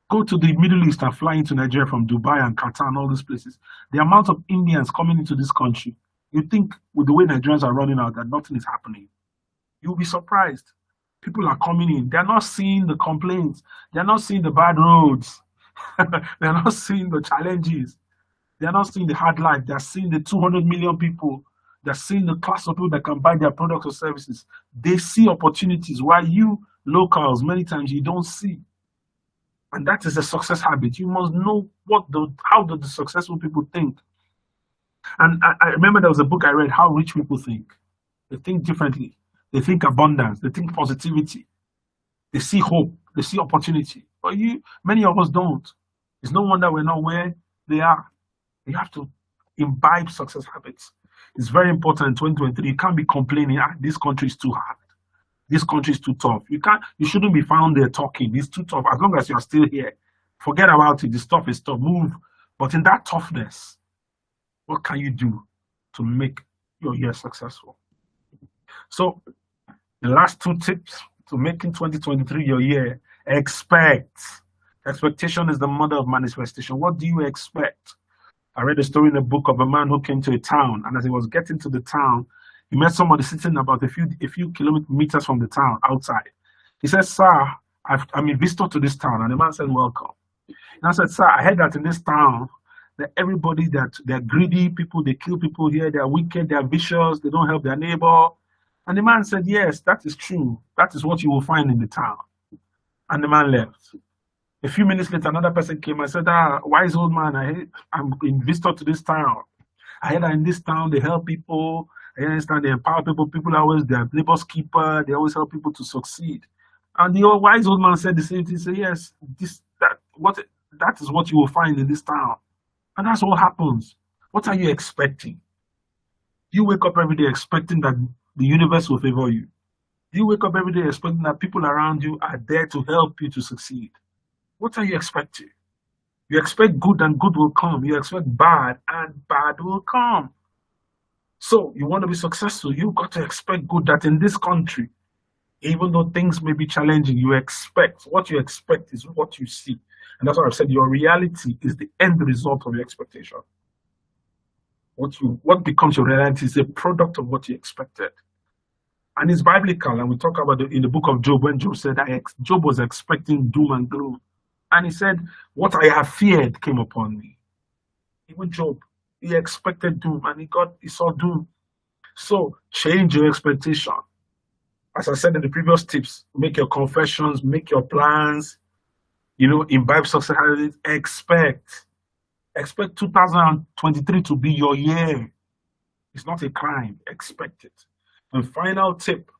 Go to the Middle East and fly into Nigeria from Dubai and Qatar and all these places. The amount of Indians coming into this country, you think with the way Nigerians are running out that nothing is happening. You'll be surprised. People are coming in. They're not seeing the complaints. They're not seeing the bad roads. They're not seeing the challenges. They're not seeing the hard life. They're seeing the 200 million people. They're seeing the class of people that can buy their products or services. They see opportunities while you locals, many times you don't see. And that is a success habit. You must know how do the successful people think. And I remember there was a book I read, How Rich People Think. They think differently. They think abundance. They think positivity. They see hope. They see opportunity. But many of us don't. It's no wonder we're not where they are. You have to imbibe success habits. It's very important in 2023. You can't be complaining, this country is too hard. This country is too tough. You shouldn't be found there talking. It's too tough. As long as you're still here, forget about it. The stuff is tough. Move. But in that toughness, what can you do to make your year successful? So the last 2 tips to making 2023 your year: expect. Expectation is the mother of manifestation. What do you expect? I read a story in a book of a man who came to a town, and as he was getting to the town, he met somebody sitting about a few kilometers from the town outside. He said, "Sir, I'm a visitor to this town." And the man said, "Welcome." And I said, "Sir, I heard that in this town, that everybody they're greedy people, they kill people here, they're wicked, they're vicious, they don't help their neighbor." And the man said, "Yes, that is true. That is what you will find in the town." And the man left. A few minutes later, another person came and said, "Wise old man, I'm a visitor to this town. I heard that in this town they help people. I understand they empower people. People are always their neighbor's keeper. They always help people to succeed." And the wise old man said the same thing. He said, "Yes, that is what you will find in this town." And that's what happens. What are you expecting? You wake up every day expecting that the universe will favor you. You wake up every day expecting that people around you are there to help you to succeed. What are you expecting? You expect good and good will come. You expect bad and bad will come. So you want to be successful, you've got to expect good, that in this country, even though things may be challenging, you expect. What you expect is what you see. And that's why I've said your reality is the end result of your expectation. What becomes your reality is a product of what you expected. And it's biblical, and we talk about it in the book of Job, when Job said that Job was expecting doom and gloom. And he said, "What I have feared came upon me." Even Job, he expected doom, and he saw doom. So change your expectation. As I said in the previous tips, make your confessions, make your plans, imbibe success habits. Expect 2023 to be your year. It's not a crime. Expect it. And final tip,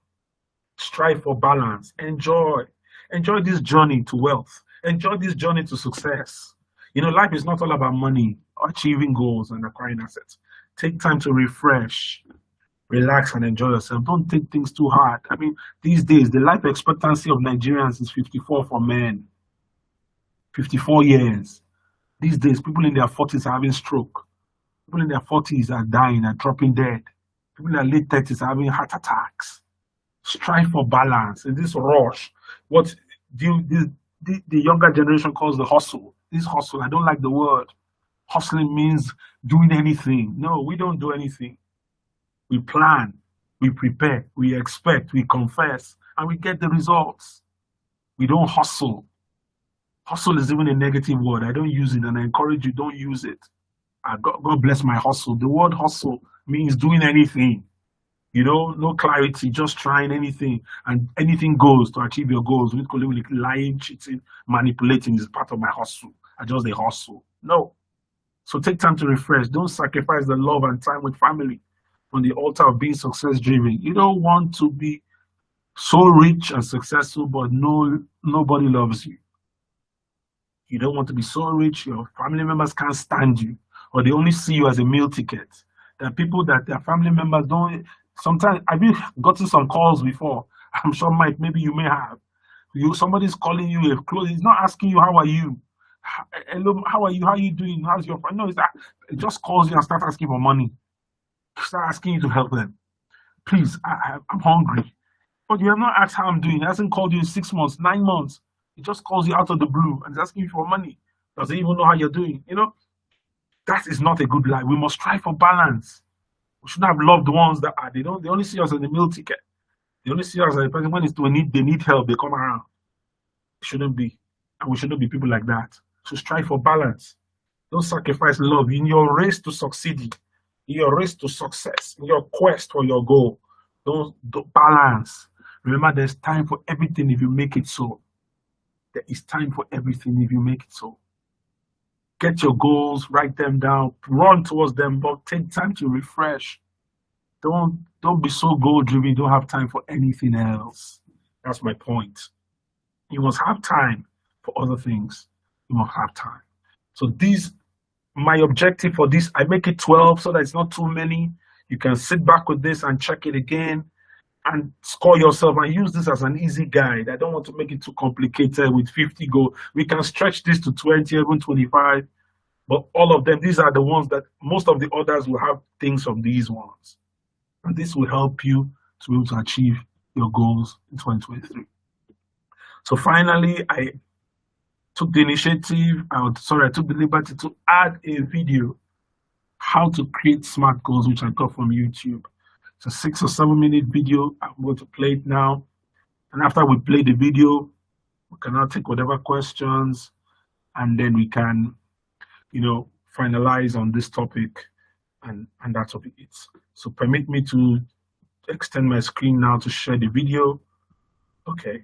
strive for balance. Enjoy this journey to wealth. Enjoy this journey to success. Life is not all about money, achieving goals, and acquiring assets. Take time to refresh, relax, and enjoy yourself. Don't take things too hard. I mean, these days, the life expectancy of Nigerians is 54 for men. 54 years. These days, people in their 40s are having stroke. People in their 40s are dying and dropping dead. People in their late 30s are having heart attacks. Strive for balance in this rush. What the younger generation calls the hustle. This hustle, I don't like the word. Hustling means doing anything. No, we don't do anything. We plan, we prepare, we expect, we confess, and we get the results. We don't hustle. Hustle is even a negative word. I don't use it, and I encourage you, don't use it. God bless my hustle. The word hustle means doing anything. No clarity, just trying anything, and anything goes to achieve your goals. We call it lying, cheating, manipulating is part of my hustle. I just a hustle. No. So take time to refresh. Don't sacrifice the love and time with family on the altar of being success driven. You don't want to be so rich and successful, but nobody loves you. You don't want to be so rich, your family members can't stand you, or they only see you as a meal ticket. There are people that their family members don't. Sometimes, have you gotten some calls before? I'm sure, Mike, maybe you may have. Somebody's calling you, he's not asking you, how are you? Hello, how are you? How are you doing? How's your family? No, it just calls you and starts asking for money. Start asking you to help them. Please, I'm hungry. But you have not asked how I'm doing. He hasn't called you in 6 months, 9 months. He just calls you out of the blue and is asking you for money. Doesn't even know how you're doing. That is not a good life. We must strive for balance. We shouldn't have loved ones that they only see us as a meal ticket. They only see us as a person when they need help, they come around. It shouldn't be. And we shouldn't be people like that. So strive for balance. Don't sacrifice love in your race to succeeding, in your race to success, in your quest for your goal. Don't balance. Remember, there's time for everything if you make it so. There is time for everything if you make it so. Get your goals, write them down, run towards them, but take time to refresh. Don't be so goal-driven, don't have time for anything else. That's my point. You must have time for other things. You must have time. So my objective for this, I make it 12 so that it's not too many. You can sit back with this and check it again and score yourself and use this as an easy guide. I don't want to make it too complicated with 50 goals. We can stretch this to 20, even 25. But all of them, these are the ones that most of the others will have things from these ones. And this will help you to be able to achieve your goals in 2023. So finally, I took the initiative, I took the liberty to add a video, how to create SMART goals, which I got from YouTube. It's a 6 or 7 minute video. I'm going to play it now. And after we play the video, we can now take whatever questions, and then we can, finalize on this topic, and that's what it is. So permit me to extend my screen now to share the video. Okay.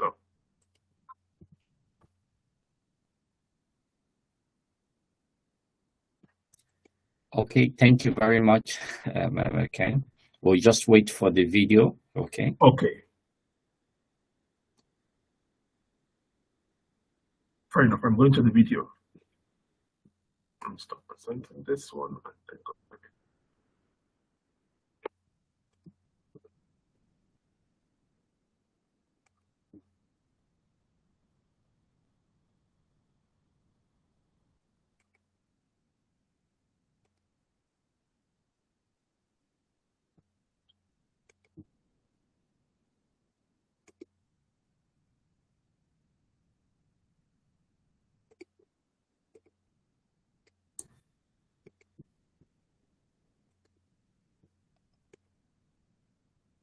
So. Okay, thank you very much, Ken. We'll just wait for the video. Okay. Okay. Fair enough. I'm going to the video. I'm stop presenting this one.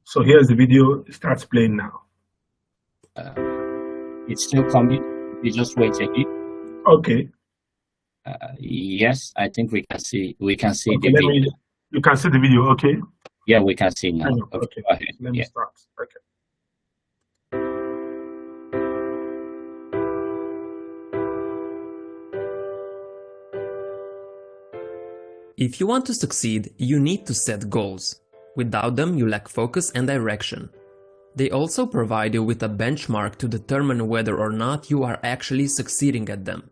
So here's the video. It starts playing now. It's still coming. You just wait a bit. Okay. Yes, I think we can see. We can see okay, the video. You can see the video. Okay. Yeah, we can see now. Okay. Go ahead. Let me start. Okay. If you want to succeed, you need to set goals. Without them, you lack focus and direction. They also provide you with a benchmark to determine whether or not you are actually succeeding at them.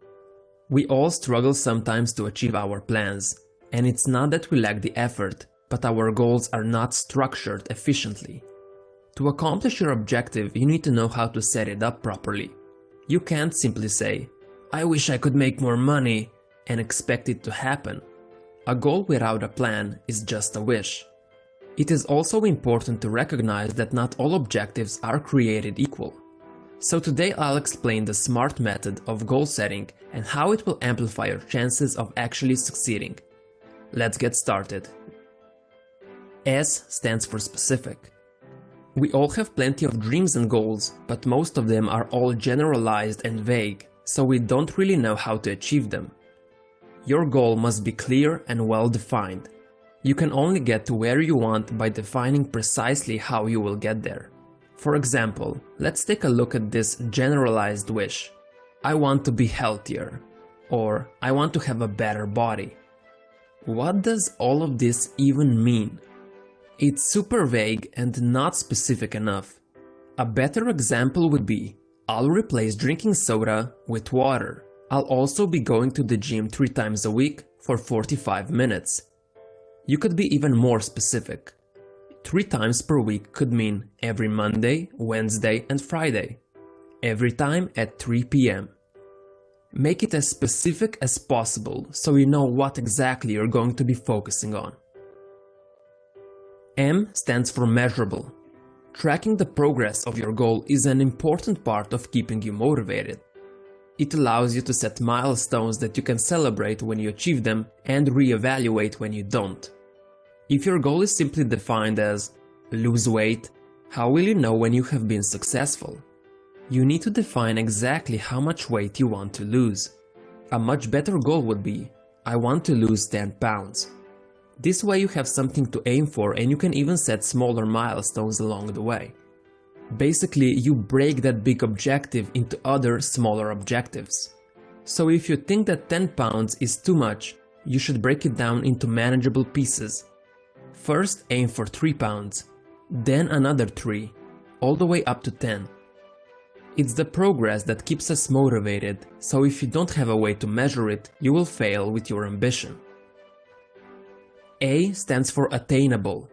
We all struggle sometimes to achieve our plans, and it's not that we lack the effort, but our goals are not structured efficiently. To accomplish your objective, you need to know how to set it up properly. You can't simply say, "I wish I could make more money," and expect it to happen. A goal without a plan is just a wish. It is also important to recognize that not all objectives are created equal. So today I'll explain the SMART method of goal setting and how it will amplify your chances of actually succeeding. Let's get started. S stands for specific. We all have plenty of dreams and goals, but most of them are all generalized and vague. so we don't really know how to achieve them. Your goal must be clear and well defined. You can only get to where you want by defining precisely how you will get there. For example, let's take a look at this generalized wish. I want to be healthier, or I want to have a better body. What does all of this even mean? It's super vague and not specific enough. A better example would be, I'll replace drinking soda with water. I'll also be going to the gym 3 times a week for 45 minutes. You could be even more specific. 3 times per week could mean every Monday, Wednesday, and Friday. Every time at 3 p.m. Make it as specific as possible so you know what exactly you're going to be focusing on. M stands for measurable. Tracking the progress of your goal is an important part of keeping you motivated. It allows you to set milestones that you can celebrate when you achieve them and reevaluate when you don't. If your goal is simply defined as lose weight, how will you know when you have been successful? You need to define exactly how much weight you want to lose. A much better goal would be, I want to lose 10 pounds. This way you have something to aim for and you can even set smaller milestones along the way. Basically, you break that big objective into other smaller objectives. So if you think that 10 pounds is too much, you should break it down into manageable pieces. First aim for 3 pounds, then another 3, all the way up to 10. It's the progress that keeps us motivated, so if you don't have a way to measure it, you will fail with your ambition. A stands for attainable.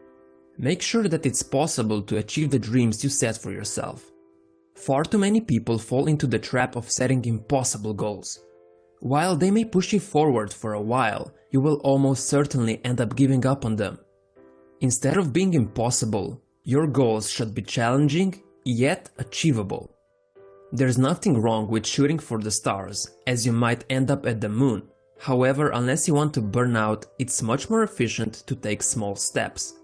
Make sure that it's possible to achieve the dreams you set for yourself. Far too many people fall into the trap of setting impossible goals. While they may push you forward for a while, you will almost certainly end up giving up on them. Instead of being impossible, your goals should be challenging, yet achievable. There's nothing wrong with shooting for the stars, as you might end up at the moon. However, unless you want to burn out, it's much more efficient to take small steps.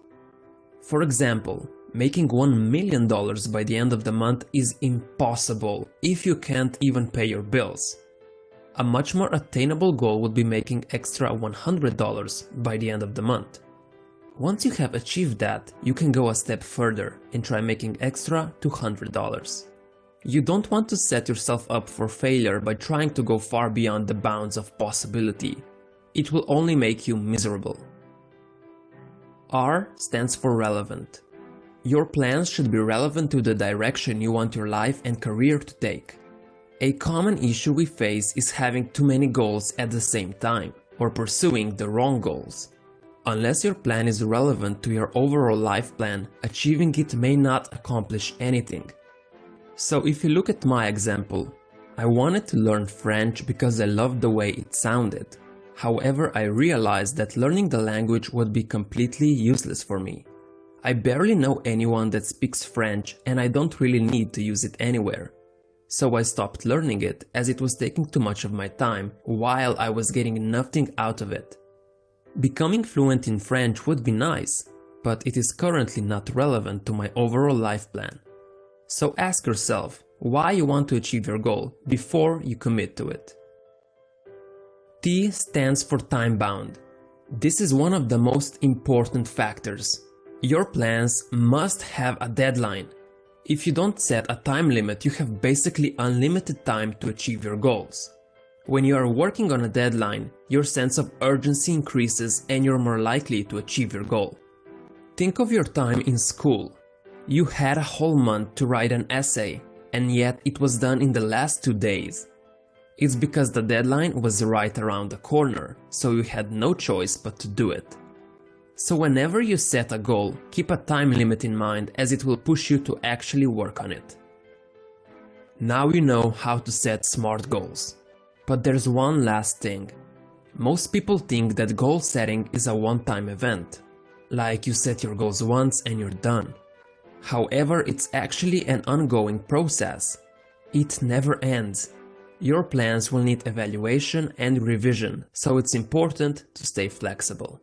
For example, making $1 million by the end of the month is impossible if you can't even pay your bills. A much more attainable goal would be making extra $100 by the end of the month. Once you have achieved that, you can go a step further and try making extra $200. You don't want to set yourself up for failure by trying to go far beyond the bounds of possibility. It will only make you miserable. R stands for relevant. Your plans should be relevant to the direction you want your life and career to take. A common issue we face is having too many goals at the same time, or pursuing the wrong goals. Unless your plan is relevant to your overall life plan, achieving it may not accomplish anything. So if you look at my example, I wanted to learn French because I loved the way it sounded. However, I realized that learning the language would be completely useless for me. I barely know anyone that speaks French and I don't really need to use it anywhere. So I stopped learning it as it was taking too much of my time while I was getting nothing out of it. Becoming fluent in French would be nice, but it is currently not relevant to my overall life plan. So ask yourself why you want to achieve your goal before you commit to it. T stands for time-bound. This is one of the most important factors. Your plans must have a deadline. If you don't set a time limit, you have basically unlimited time to achieve your goals. When you are working on a deadline, your sense of urgency increases and you're more likely to achieve your goal. Think of your time in school. You had a whole month to write an essay, and yet it was done in the last 2 days. It's because the deadline was right around the corner, so you had no choice but to do it. So whenever you set a goal, keep a time limit in mind as it will push you to actually work on it. Now you know how to set SMART goals. But there's one last thing. Most people think that goal setting is a one-time event. Like you set your goals once and you're done. However, it's actually an ongoing process. It never ends. Your plans will need evaluation and revision, so it's important to stay flexible.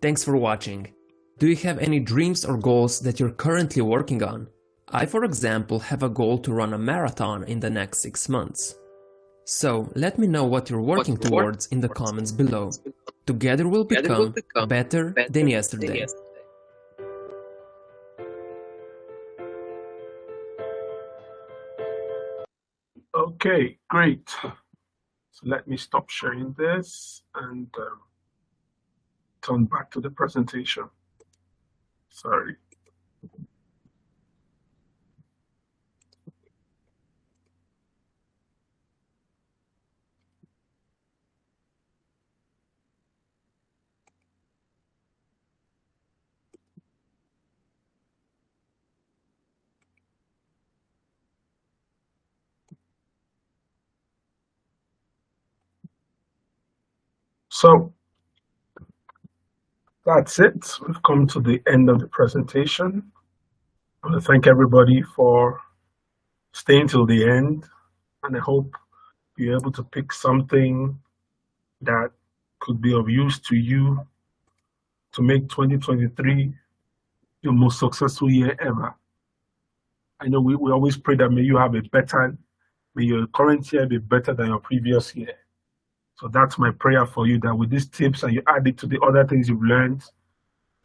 Thanks for watching. Do you have any dreams or goals that you're currently working on? I, for example, have a goal to run a marathon in the next 6 months. So let me know what you're working towards in the comments below. Together we'll become better than yesterday. Okay, great. So let me stop sharing this and turn back to the presentation. Sorry. So that's it. We've come to the end of the presentation. I want to thank everybody for staying till the end, and I hope you're able to pick something that could be of use to you to make 2023 your most successful year ever. I know we always pray that may your current year be better than your previous year. So that's my prayer for you, that with these tips and you add it to the other things you've learned,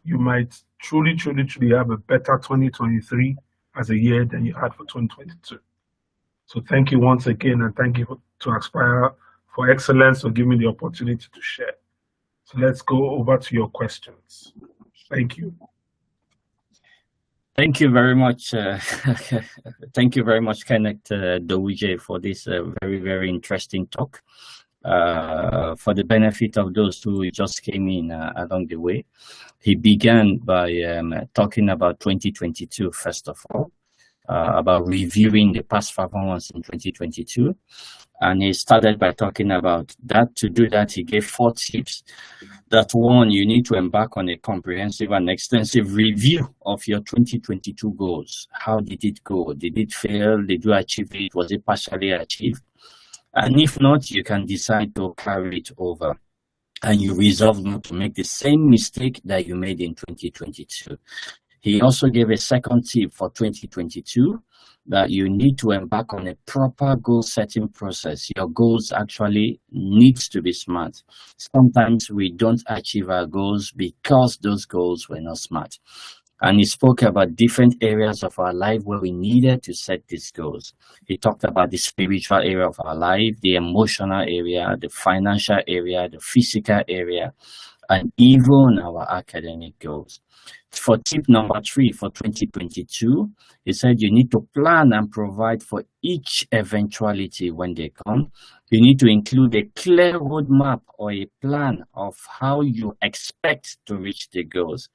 you might truly have a better 2023 as a year than you had for 2022. So thank you once again, and thank you to Aspire for Excellence for giving me the opportunity to share. So let's go over to your questions. Thank you. Thank you very much. Thank you very much, Kenneth Do, for this very interesting talk. For the benefit of those who just came in along the way, he began by talking about 2022, first of all, about reviewing the past performance in 2022. And he started by talking about that. To do that, he gave 4 tips. That one, you need to embark on a comprehensive and extensive review of your 2022 goals. How did it go? Did it fail? Did you achieve it? Was it partially achieved? And if not, you can decide to carry it over. And you resolve not to make the same mistake that you made in 2022. He also gave a second tip for 2022, that you need to embark on a proper goal setting process. Your goals actually needs to be smart. Sometimes we don't achieve our goals because those goals were not smart. And he spoke about different areas of our life where we needed to set these goals. He talked about the spiritual area of our life, the emotional area, the financial area, the physical area, and even our academic goals. For tip number 3 for 2022, he said you need to plan and provide for each eventuality when they come. You need to include a clear roadmap or a plan of how you expect to reach the goals.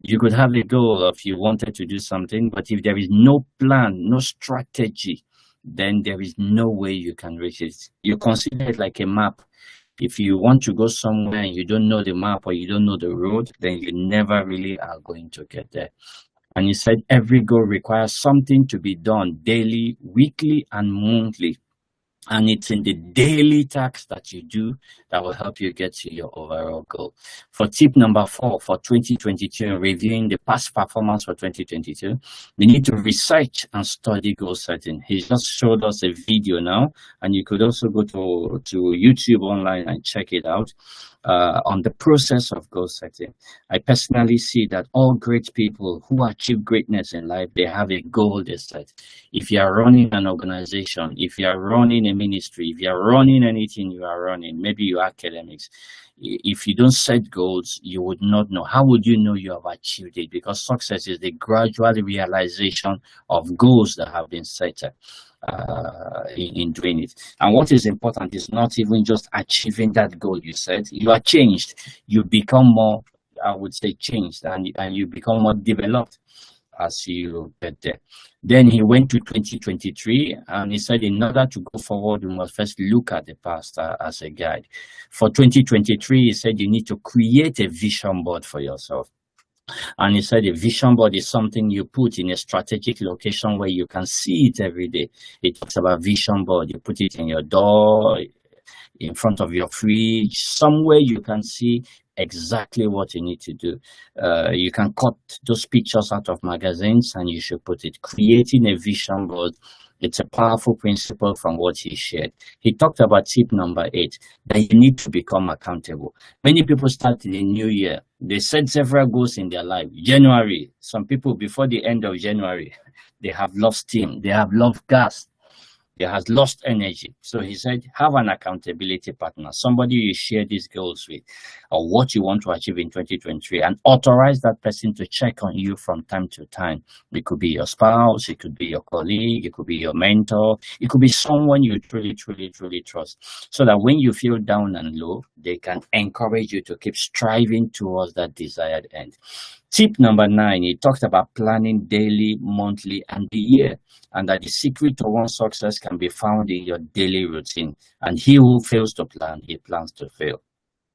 You could have a goal of you wanted to do something, but if there is no plan, no strategy, then there is no way you can reach it. You consider it like a map. If you want to go somewhere and you don't know the map or you don't know the road, then you never really are going to get there. And he said every goal requires something to be done daily, weekly, and monthly. And it's in the daily tasks that you do that will help you get to your overall goal. For tip number 4 for 2022, reviewing the past performance for 2022, you need to research and study goal setting. He just showed us a video now, and you could also go to YouTube online and check it out on the process of goal setting. I personally see that all great people who achieve greatness in life, they have a goal they set. If you are running an organization, if you are running a ministry, if you are running anything you are running, maybe your academics, if you don't set goals, you would not know. How would you know you have achieved it? Because success is the gradual realization of goals that have been set in doing it. And what is important is not even just achieving that goal you set. You are changed. You become more, I would say, changed, and you become more developed as you get there. Then he went to 2023 and he said, in order to go forward, we must first look at the past as a guide. For 2023, he said you need to create a vision board for yourself. And he said a vision board is something you put in a strategic location where you can see it every day. He talks about vision board. You put it in your door, in front of your fridge, somewhere you can see exactly what you need to do. You can cut those pictures out of magazines and you should put it. Creating a vision board It's a powerful principle from what he shared. He talked about tip number 8, that you need to become accountable. Many people start the new year. They set several goals in their life. January, some people before the end of January, they have lost steam, they have lost gas, they have lost energy. So he said, have an accountability partner, somebody you share these goals with, or what you want to achieve in 2023, and authorize that person to check on you from time to time. It could be your spouse, it could be your colleague, it could be your mentor, it could be someone you truly, truly, truly trust, so that when you feel down and low, they can encourage you to keep striving towards that desired end. Tip number 9, he talked about planning daily, monthly, and the year, and that the secret to one's success can be found in your daily routine. And he who fails to plan, he plans to fail.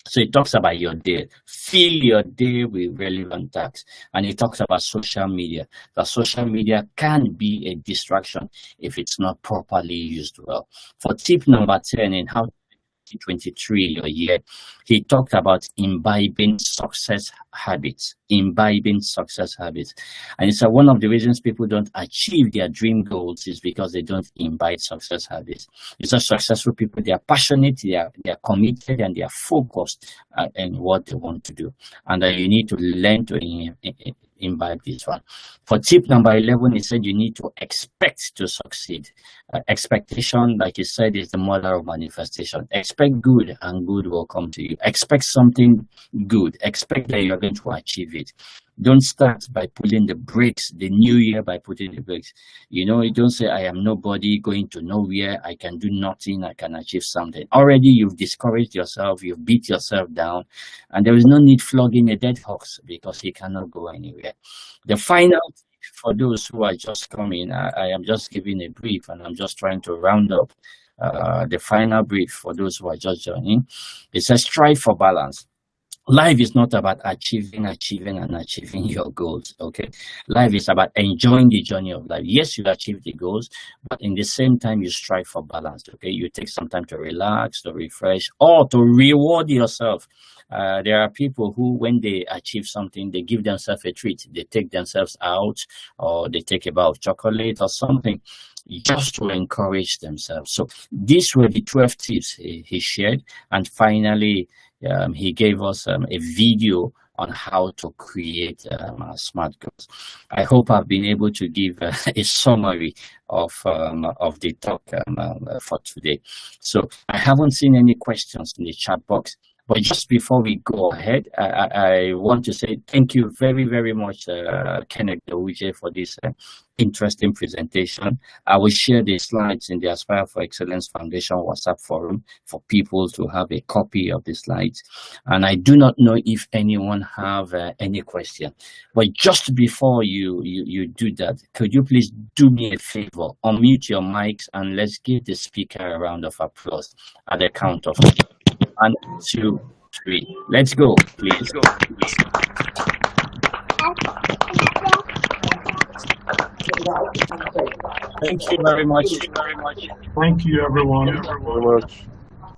So he talks about your day. Fill your day with relevant tasks. And he talks about social media. That social media can be a distraction if it's not properly used well. For tip number 10, in how 2023, your year, he talked about imbibing success habits. Imbibing success habits. And it's one of the reasons people don't achieve their dream goals is because they don't imbibe success habits. It's a successful people, they are passionate, they are committed, and they are focused in what they want to do. And you need to learn to imbibe this one. For tip number 11, he said you need to expect to succeed. Expectation, like he said, is the mother of manifestation. Expect good, and good will come to you. Expect something good. Expect that you're going to achieve it. Don't start by pulling the brakes, the new year by putting the brakes. You don't say, I am nobody, going to nowhere, I can do nothing, I can achieve something. Already you've discouraged yourself, you've beat yourself down, and there is no need flogging a dead horse because he cannot go anywhere. The final, for those who are just coming, I am just giving a brief, and I'm just trying to round up the final brief for those who are just joining. It says, strive for balance. Life is not about achieving your goals, okay? Life is about enjoying the journey of life. Yes, you achieve the goals, but in the same time, you strive for balance, okay? You take some time to relax, to refresh, or to reward yourself. There are people who, when they achieve something, they give themselves a treat. They take themselves out, or they take a bar of chocolate or something, just to encourage themselves. So these were the 12 tips he shared. And finally, he gave us a video on how to create smart goals. I hope I've been able to give a summary of the talk for today. So I haven't seen any questions in the chat box. But just before we go ahead, I want to say thank you very, very much, Kenneth Do, for this interesting presentation. I will share the slides in the Aspire for Excellence Foundation WhatsApp forum for people to have a copy of the slides. And I do not know if anyone have any question. But just before you do that, could you please do me a favor, unmute your mics, and let's give the speaker a round of applause at the count of 1, 2, 3. Let's go, please. Thank you very much. Thank you, everyone. Very much.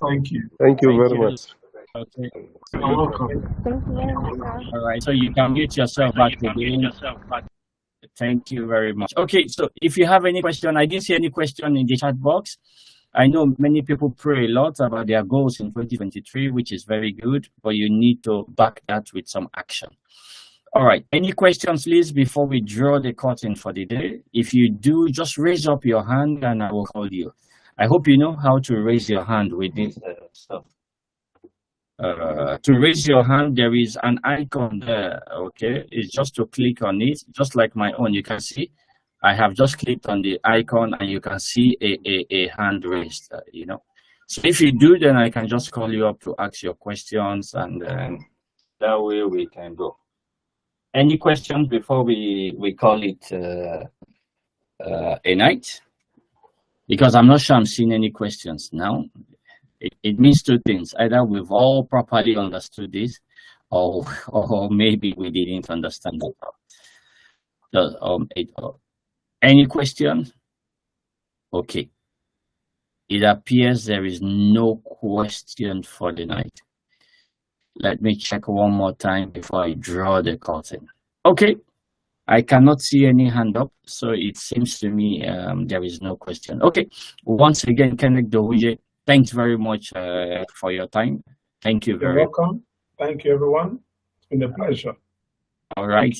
Thank you. Thank you very much. Okay. You're welcome. Thank you very much. All right. So you can mute yourself back again. Thank you very much. Okay. So if you have any question, I didn't see any question in the chat box. I know many people pray a lot about their goals in 2023, which is very good, but you need to back that with some action. All right. Any questions, please, before we draw the curtain for the day? If you do, just raise up your hand and I will call you. I hope you know how to raise your hand with this stuff. To raise your hand, there is an icon there, okay? It's just to click on it, just like my own. You can see I have just clicked on the icon and you can see a hand raised, So if you do, then I can just call you up to ask your questions, and then that way we can go. Any questions before we call it a night? Because I'm not sure I'm seeing any questions now. It means two things. Either we've all properly understood this, or maybe we didn't understand it. Any questions? Okay. It appears there is no question for the night. Let me check one more time before I draw the curtain. Okay. I cannot see any hand up, so it seems to me there is no question. Okay, once again, Kenneth Do, thanks very much for your time. Thank you You're very welcome. Thank you, everyone. It's been a pleasure. All right.